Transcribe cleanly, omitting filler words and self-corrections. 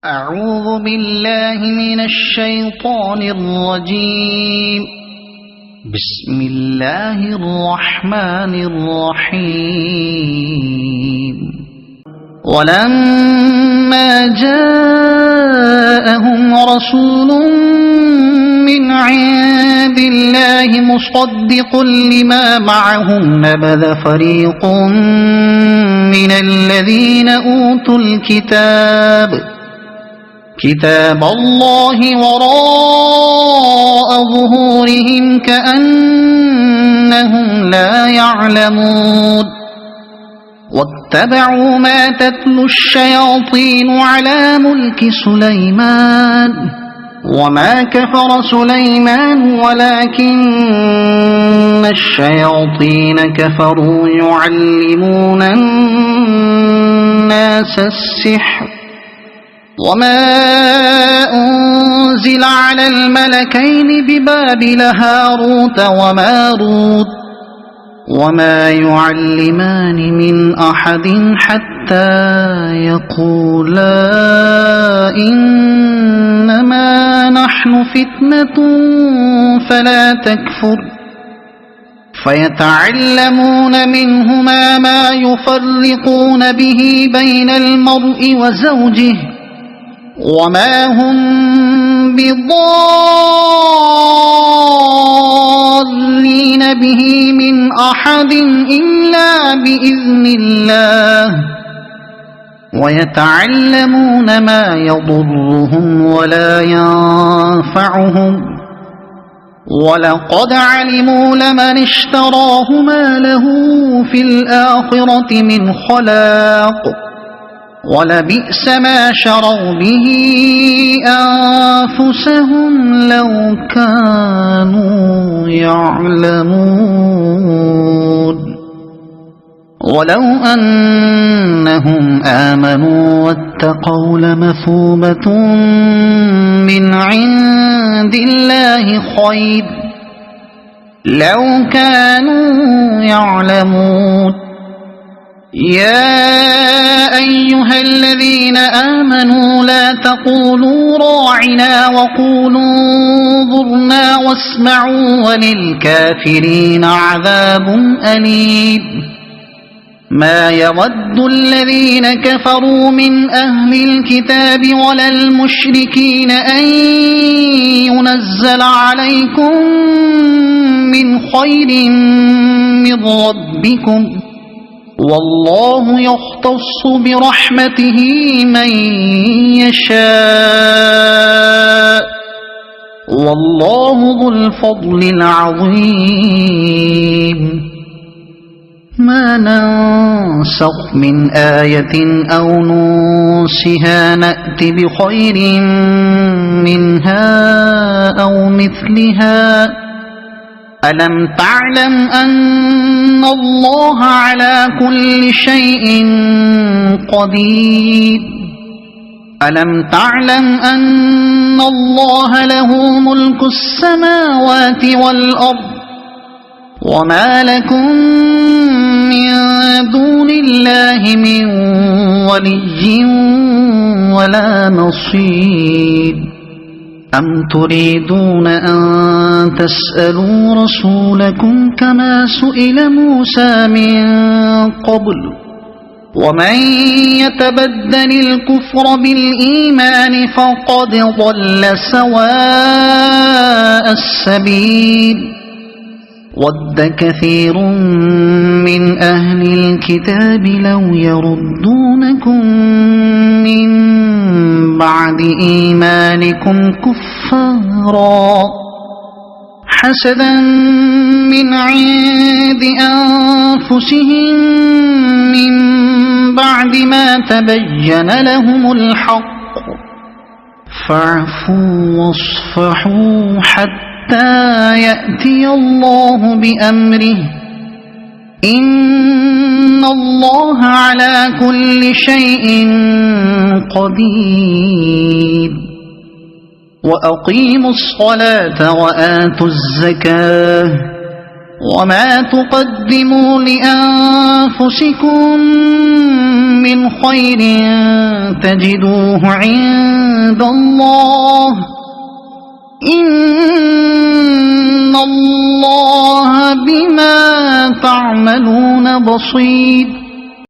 أعوذ بالله من الشيطان الرجيم. بسم الله الرحمن الرحيم. ولما جاءهم رسول من عند الله مصدق لما معهم نبذ فريق من الذين أوتوا كتاب الله وراء ظهورهم كأنهم لا يعلمون. واتبعوا ما تتلو الشياطين على ملك سليمان وما كفر سليمان ولكن الشياطين كفروا يعلمون الناس السحر وما أنزل على الملكين ببابل هاروت وماروت وما يعلمان من أحد حتى يقولا إنما نحن فتنة فلا تكفر فيتعلمون منهما ما يفرقون به بين المرء وزوجه وما هم بضارين به من أحد إلا بإذن الله ويتعلمون ما يضرهم ولا ينفعهم ولقد علموا لمن اشتراه ما له في الآخرة من خلاق ولبئس ما شروا به أنفسهم لو كانوا يعلمون. ولو أنهم آمنوا واتقوا لمثوبة من عند الله خير لو كانوا يعلمون. يا أيها الذين آمنوا لا تقولوا راعنا وقولوا انظرنا واسمعوا وللكافرين عذاب أليم. ما يود الذين كفروا من أهل الكتاب ولا المشركين أن ينزل عليكم من خير من ربكم والله يختص برحمته من يشاء والله ذو الفضل العظيم. ما ننسخ من آية أو ننسها نأت بخير منها أو مثلها. ألم تعلم أن الله على كل شيء قدير. ألم تعلم أن الله له ملك السماوات والأرض وما لكم من دون الله من ولي ولا نصير. أم تريدون أن تسألوا رسولكم كما سئل موسى من قبل ومن يتبدل الكفر بالإيمان فقد ضل سواء السبيل. ود كثير من أهل الكتاب لو يردونكم من بعد إيمانكم كفارا حسدا من عند أنفسهم من بعد ما تبين لهم الحق فاعفوا واصفحوا حتى يأتي الله بأمره إن الله على كل شيء قدير. وأقيموا الصلاة وآتوا الزكاة وما تقدموا لأنفسكم من خير تجدوه عند الله إن الله بما تعملون بصير